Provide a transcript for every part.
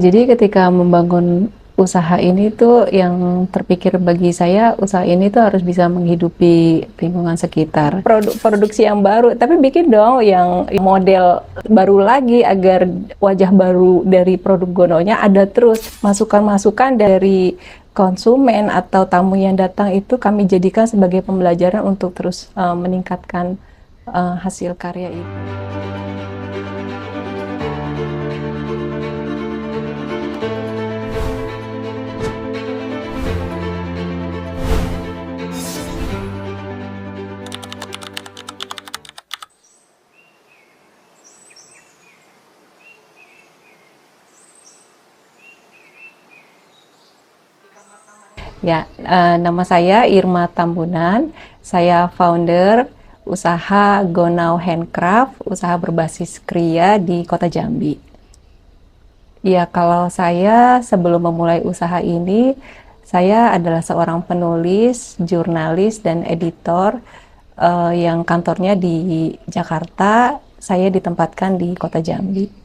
Jadi ketika membangun usaha ini tuh yang terpikir bagi saya, usaha ini tuh harus bisa menghidupi lingkungan sekitar. Produksi yang baru, tapi bikin dong yang model baru lagi agar wajah baru dari produk Gononya ada terus. Masukan-masukan dari konsumen atau tamu yang datang itu kami jadikan sebagai pembelajaran untuk terus meningkatkan hasil karya itu. Ya, nama saya Irma Tambunan. Saya founder usaha Gonau Handcraft, usaha berbasis kria di Kota Jambi. Ya, kalau saya sebelum memulai usaha ini, saya adalah seorang penulis, jurnalis, dan editor yang kantornya di Jakarta. Saya ditempatkan di Kota Jambi.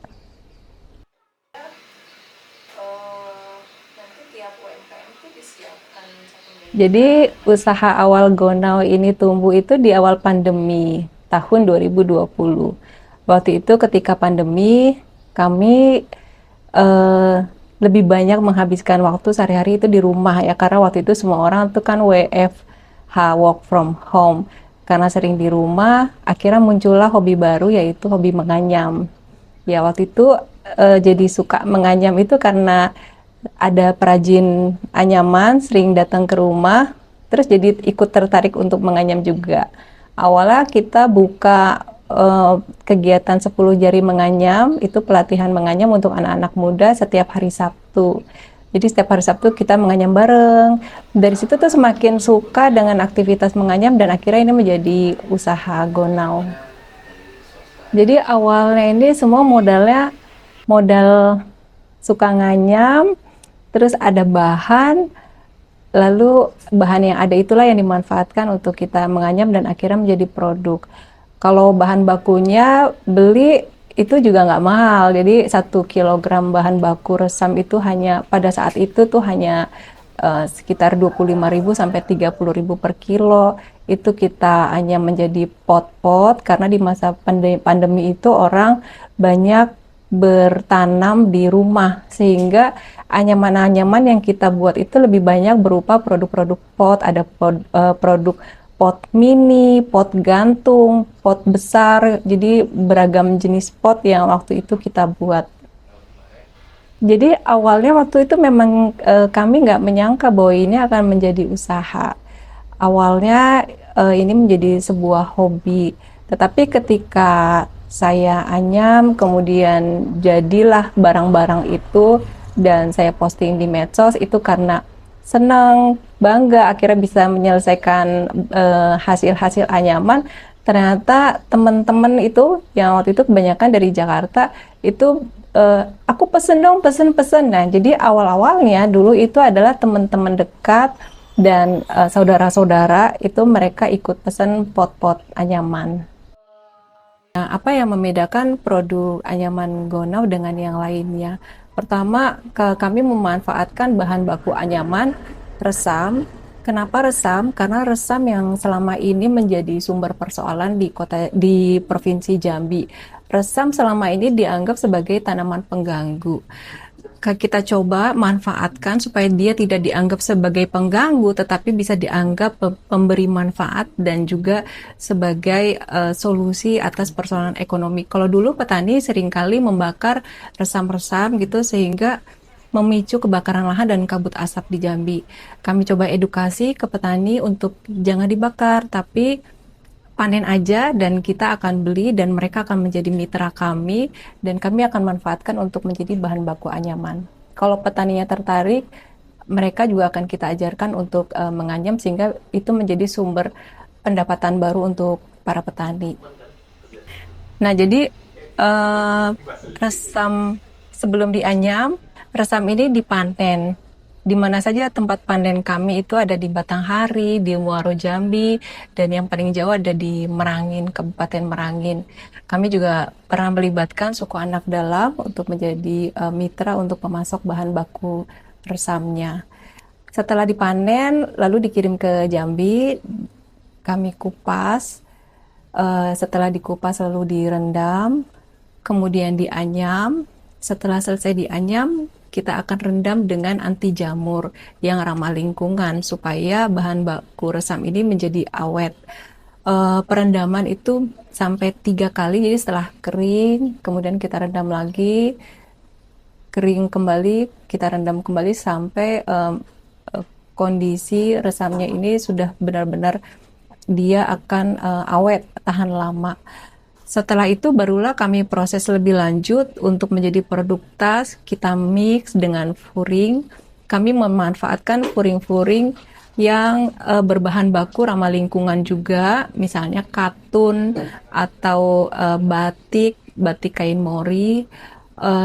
Jadi usaha awal Gonau ini tumbuh itu di awal pandemi tahun 2020. Waktu itu ketika pandemi kami lebih banyak menghabiskan waktu sehari-hari itu di rumah ya, karena waktu itu semua orang tuh kan WFH, work from home. Karena sering di rumah, akhirnya muncullah hobi baru yaitu hobi menganyam. Ya waktu itu jadi suka menganyam itu karena ada perajin anyaman sering datang ke rumah, terus jadi ikut tertarik untuk menganyam juga. Awalnya kita buka kegiatan 10 jari menganyam, itu pelatihan menganyam untuk anak-anak muda setiap hari Sabtu. Jadi setiap hari Sabtu kita menganyam bareng. Dari situ tuh semakin suka dengan aktivitas menganyam dan akhirnya ini menjadi usaha Gonau. Jadi awalnya ini semua modal suka nganyam, terus ada bahan, lalu bahan yang ada itulah yang dimanfaatkan untuk kita menganyam dan akhirnya menjadi produk. Kalau bahan bakunya beli itu juga nggak mahal, jadi 1 kilogram bahan baku resam itu hanya pada saat itu tuh hanya sekitar 25.000 sampai 30.000 per kilo. Itu kita hanya menjadi pot-pot karena di masa pandemi itu orang banyak bertanam di rumah, sehingga anyaman-anyaman yang kita buat itu lebih banyak berupa produk-produk pot. Ada produk pot mini, pot gantung, pot besar, jadi beragam jenis pot yang waktu itu kita buat. Jadi awalnya waktu itu memang kami nggak menyangka bahwa ini akan menjadi usaha. Awalnya ini menjadi sebuah hobi, tetapi ketika saya anyam, kemudian jadilah barang-barang itu dan saya posting di medsos itu karena senang, bangga akhirnya bisa menyelesaikan hasil-hasil anyaman. Ternyata teman-teman itu yang waktu itu kebanyakan dari Jakarta itu aku pesen dong, pesen. Nah, jadi awal-awalnya dulu itu adalah teman-teman dekat dan saudara-saudara itu mereka ikut pesen pot-pot anyaman. Nah, apa yang membedakan produk anyaman Gonau dengan yang lainnya? Pertama, kami memanfaatkan bahan baku anyaman resam. Kenapa resam? Karena resam yang selama ini menjadi sumber persoalan di Provinsi Jambi. Resam selama ini dianggap sebagai tanaman pengganggu. Kita coba manfaatkan supaya dia tidak dianggap sebagai pengganggu, tetapi bisa dianggap pemberi manfaat dan juga sebagai solusi atas persoalan ekonomi. Kalau dulu petani seringkali membakar resam-resam gitu sehingga memicu kebakaran lahan dan kabut asap di Jambi. Kami coba edukasi ke petani untuk jangan dibakar, tapi panen aja dan kita akan beli dan mereka akan menjadi mitra kami dan kami akan manfaatkan untuk menjadi bahan baku anyaman. Kalau petaninya tertarik, mereka juga akan kita ajarkan untuk menganyam sehingga itu menjadi sumber pendapatan baru untuk para petani. Nah, jadi resam sebelum dianyam, resam ini dipanen. di mana saja tempat panen kami itu ada di Batanghari, di Muaro Jambi, dan yang paling jauh ada di Merangin, Kabupaten Merangin. Kami juga pernah melibatkan suku anak dalam untuk menjadi mitra untuk pemasok bahan baku resamnya. Setelah dipanen, lalu dikirim ke Jambi, kami kupas. Setelah dikupas lalu direndam, kemudian dianyam. Setelah selesai dianyam, kita akan rendam dengan anti jamur yang ramah lingkungan supaya bahan baku resam ini menjadi awet. Perendaman itu sampai 3 kali, jadi setelah kering, kemudian kita rendam lagi, kering kembali, kita rendam kembali sampai kondisi resamnya ini sudah benar-benar dia akan awet, tahan lama. Setelah itu barulah kami proses lebih lanjut untuk menjadi produk tas, kita mix dengan furing. Kami memanfaatkan furing-furing yang berbahan baku ramah lingkungan juga, misalnya katun atau batik kain mori,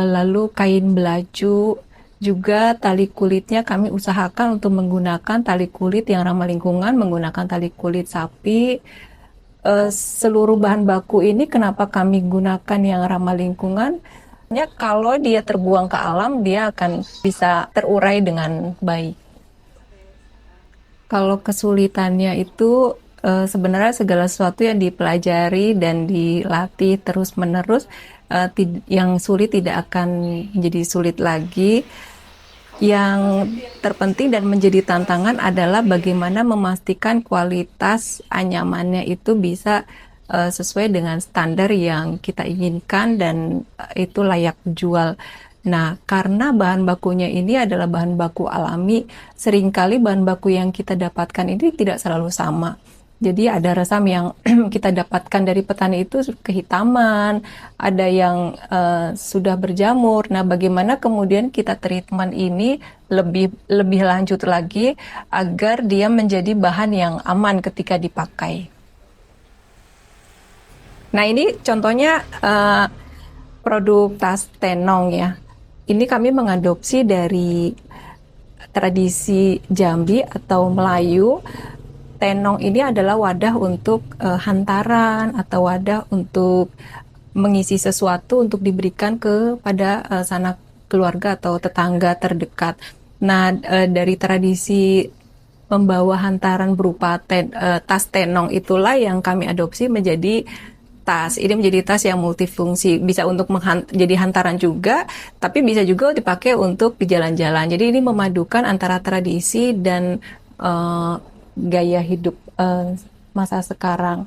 lalu kain belaju, juga tali kulitnya kami usahakan untuk menggunakan tali kulit yang ramah lingkungan, menggunakan tali kulit sapi. Seluruh bahan baku ini kenapa kami gunakan yang ramah lingkungan? Ya, kalau dia terbuang ke alam, dia akan bisa terurai dengan baik. Kalau kesulitannya itu sebenarnya segala sesuatu yang dipelajari dan dilatih terus-menerus, yang sulit tidak akan menjadi sulit lagi. Yang terpenting dan menjadi tantangan adalah bagaimana memastikan kualitas anyamannya itu bisa sesuai dengan standar yang kita inginkan dan itu layak jual. Nah, karena bahan bakunya ini adalah bahan baku alami, seringkali bahan baku yang kita dapatkan ini tidak selalu sama. Jadi ada resam yang kita dapatkan dari petani itu kehitaman, ada yang sudah berjamur. Nah, bagaimana kemudian kita treatment ini lebih lanjut lagi agar dia menjadi bahan yang aman ketika dipakai. Nah, ini contohnya produk tas tenong ya. Ini kami mengadopsi dari tradisi Jambi atau Melayu. Tenong ini adalah wadah untuk hantaran atau wadah untuk mengisi sesuatu untuk diberikan kepada sanak keluarga atau tetangga terdekat. Nah, dari tradisi membawa hantaran berupa tas tenong itulah yang kami adopsi menjadi tas. Ini menjadi tas yang multifungsi, bisa untuk jadi hantaran juga, tapi bisa juga dipakai untuk di jalan-jalan. Jadi ini memadukan antara tradisi dan gaya hidup masa sekarang.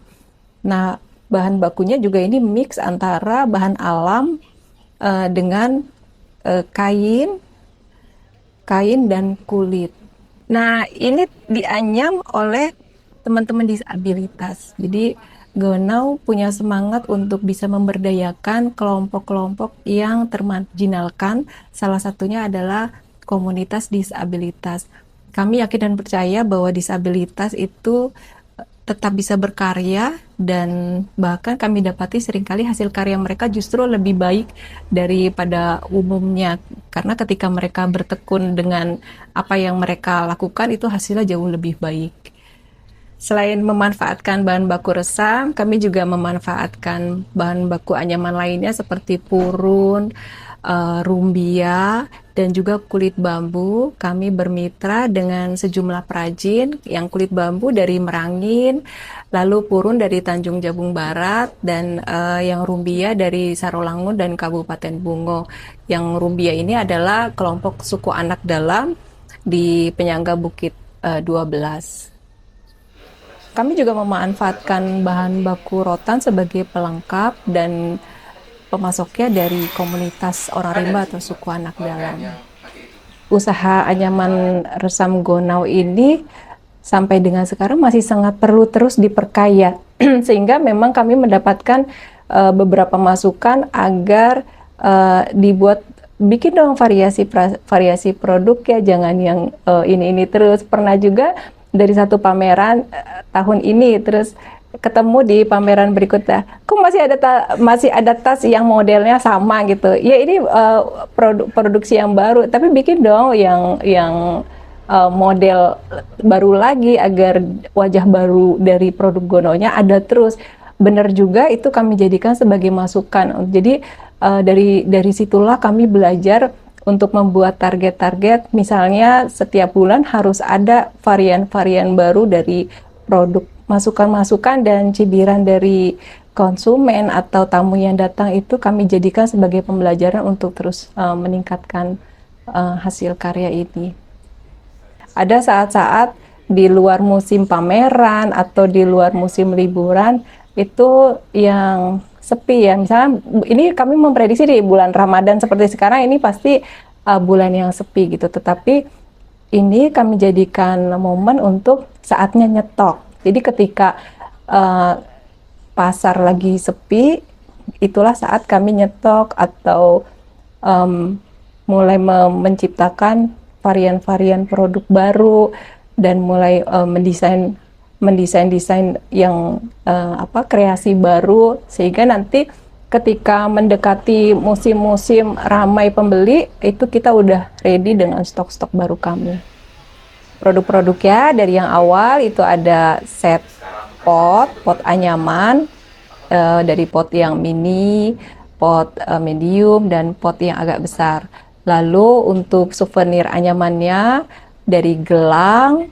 Nah, bahan bakunya juga ini mix antara bahan alam dengan kain dan kulit. Nah, ini dianyam oleh teman-teman disabilitas. Jadi Gonau punya semangat untuk bisa memberdayakan kelompok-kelompok yang termarginalkan. Salah satunya adalah komunitas disabilitas. Kami yakin dan percaya bahwa disabilitas itu tetap bisa berkarya dan bahkan kami dapati seringkali hasil karya mereka justru lebih baik daripada umumnya. Karena ketika mereka bertekun dengan apa yang mereka lakukan itu hasilnya jauh lebih baik. Selain memanfaatkan bahan baku resam, kami juga memanfaatkan bahan baku anyaman lainnya seperti purun, rumbia, dan juga kulit bambu. Kami bermitra dengan sejumlah perajin yang kulit bambu dari Merangin, lalu purun dari Tanjung Jabung Barat, dan yang rumbia dari Sarolangun dan Kabupaten Bungo. Yang rumbia ini adalah kelompok suku anak dalam di penyangga Bukit 12. Kami juga memanfaatkan bahan baku rotan sebagai pelengkap dan pemasoknya dari komunitas orang rimba atau suku anak dalam. Usaha anyaman resam Gonau ini sampai dengan sekarang masih sangat perlu terus diperkaya, sehingga memang kami mendapatkan beberapa masukan agar bikin dong variasi produk ya, jangan yang ini terus. Pernah juga dari satu pameran tahun ini terus ketemu di pameran berikutnya, kok masih ada tas yang modelnya sama gitu. Ya ini produksi yang baru, tapi bikin dong yang model baru lagi agar wajah baru dari produk Gono-nya ada terus. Benar juga itu kami jadikan sebagai masukan. Jadi dari situlah kami belajar untuk membuat target-target, misalnya setiap bulan harus ada varian-varian baru dari produk, masukan-masukan dan cibiran dari konsumen atau tamu yang datang itu kami jadikan sebagai pembelajaran untuk terus meningkatkan hasil karya ini. Ada saat-saat di luar musim pameran atau di luar musim liburan itu yang sepi ya, misalnya ini kami memprediksi di bulan Ramadan seperti sekarang ini pasti bulan yang sepi gitu, tetapi ini kami jadikan momen untuk saatnya nyetok. Jadi ketika pasar lagi sepi, itulah saat kami nyetok atau mulai menciptakan varian-varian produk baru dan mulai mendesain yang kreasi baru, sehingga nanti ketika mendekati musim-musim ramai pembeli itu kita udah ready dengan stok-stok baru kami. Produk-produknya dari yang awal itu ada set pot anyaman, dari pot yang mini, pot medium, dan pot yang agak besar. Lalu untuk souvenir anyamannya dari gelang,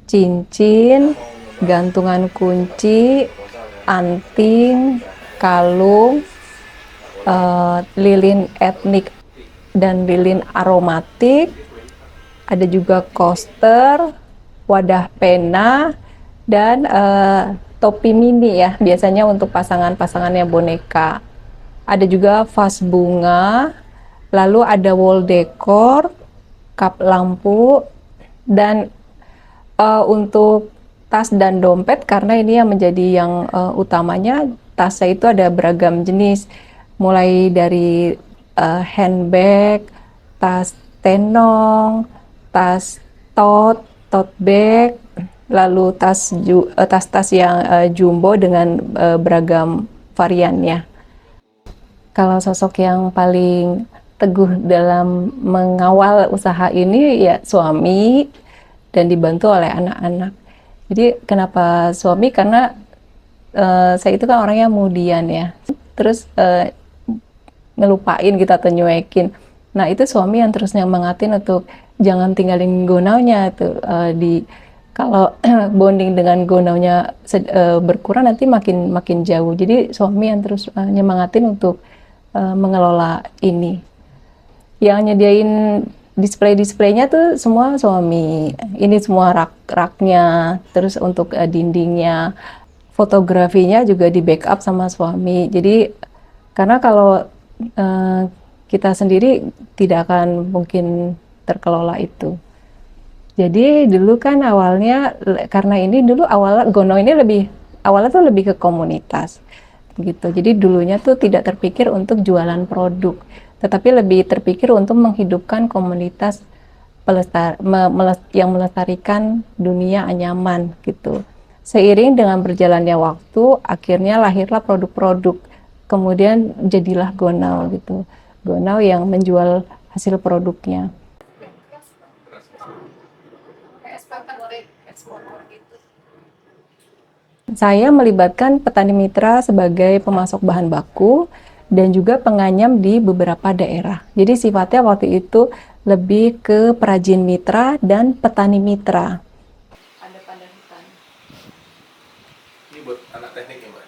cincin, gantungan kunci, anting, kalung, lilin etnik dan lilin aromatik, ada juga coaster, wadah pena, dan topi mini ya, biasanya untuk pasangan-pasangannya boneka. Ada juga vas bunga, lalu ada wall decor, kap lampu, dan untuk tas dan dompet, karena ini yang menjadi yang utamanya, tasnya itu ada beragam jenis, mulai dari handbag, tas tenong, tas tote bag, lalu tas-tas yang jumbo dengan beragam variannya. Kalau sosok yang paling teguh dalam mengawal usaha ini ya suami, dan dibantu oleh anak-anak. Jadi kenapa suami? Karena saya itu kan orangnya mudian ya, terus ngelupain gitu atau nyuekin. Nah itu suami yang terus nyemangatin untuk jangan tinggalin Gonau-nya tuh, kalau bonding dengan Gonau-nya berkurang nanti makin jauh. Jadi suami yang terus nyemangatin untuk mengelola ini. Yang nyediain display-displaynya tuh semua suami. Ini semua rak-raknya, terus untuk dindingnya, fotografinya juga di backup sama suami. Jadi karena kalau kita sendiri tidak akan mungkin terkelola itu. Jadi dulu kan awalnya, karena ini dulu Gonau ini awalnya tuh lebih ke komunitas gitu. Jadi dulunya tuh tidak terpikir untuk jualan produk, tetapi lebih terpikir untuk menghidupkan komunitas yang melestarikan dunia anyaman gitu. Seiring dengan berjalannya waktu, akhirnya lahirlah produk-produk, kemudian jadilah Gonau gitu. Gonau yang menjual hasil produknya. Saya melibatkan petani mitra sebagai pemasok bahan baku dan juga penganyam di beberapa daerah. Jadi sifatnya waktu itu lebih ke perajin mitra dan petani mitra. Ada pandan hutan. Ini buat anak teknik ya, Mbak?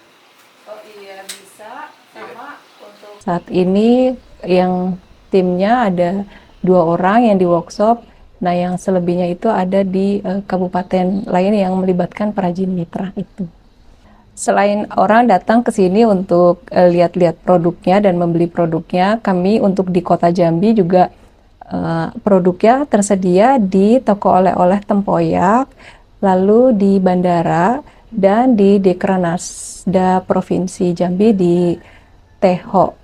Oh iya, bisa. Sama untuk saat ini yang timnya ada 2 orang yang di workshop. Nah, yang selebihnya itu ada di kabupaten lain yang melibatkan perajin mitra itu. Selain orang datang ke sini untuk lihat-lihat produknya dan membeli produknya, kami untuk di Kota Jambi juga produknya tersedia di toko oleh-oleh Tempoyak, lalu di bandara, dan di Dekranasda Provinsi Jambi di Teho.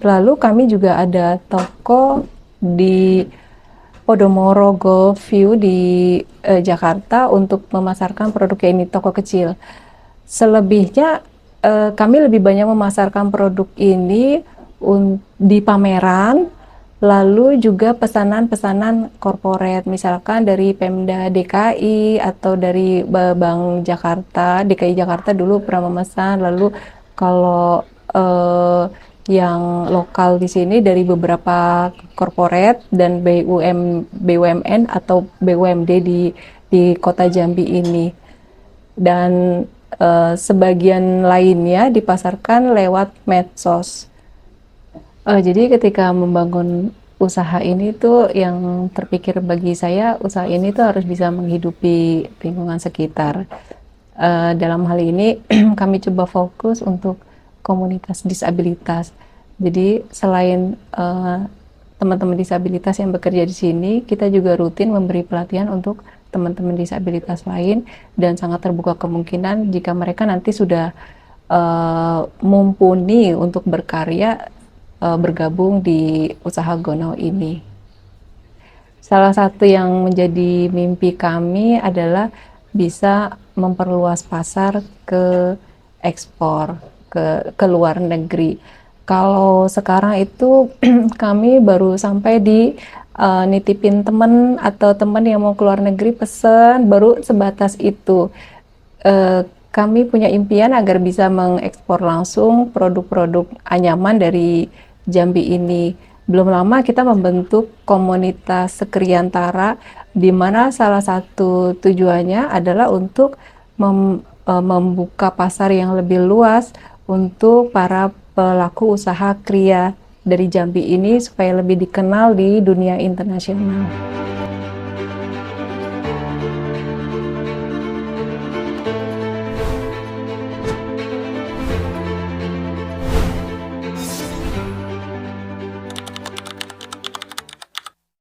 Lalu kami juga ada toko di Podomoro Golf View di Jakarta untuk memasarkan produknya, ini toko kecil. Selebihnya kami lebih banyak memasarkan produk ini di pameran, lalu juga pesanan-pesanan korporat, misalkan dari Pemda DKI atau dari Bank Jakarta, DKI Jakarta dulu pernah memesan, lalu kalau yang lokal di sini dari beberapa korporat dan BUMN atau BUMD di Kota Jambi ini. Dan sebagian lainnya dipasarkan lewat medsos. Jadi ketika membangun usaha ini tuh yang terpikir bagi saya, usaha ini tuh harus bisa menghidupi lingkungan sekitar. Dalam hal ini kami coba fokus untuk komunitas disabilitas. Jadi selain teman-teman disabilitas yang bekerja di sini, kita juga rutin memberi pelatihan untuk teman-teman disabilitas lain, dan sangat terbuka kemungkinan jika mereka nanti sudah mumpuni untuk berkarya, bergabung di usaha GoNow ini. Salah satu yang menjadi mimpi kami adalah bisa memperluas pasar ke ekspor, ke luar negeri. Kalau sekarang itu kami baru sampai di nitipin temen atau temen yang mau keluar negeri pesen, baru sebatas itu. Kami punya impian agar bisa mengekspor langsung produk-produk anyaman dari Jambi ini. Belum lama kita membentuk komunitas Sekriantara, di mana salah satu tujuannya adalah untuk membuka pasar yang lebih luas untuk para pelaku usaha kria dari Jambi ini supaya lebih dikenal di dunia internasional.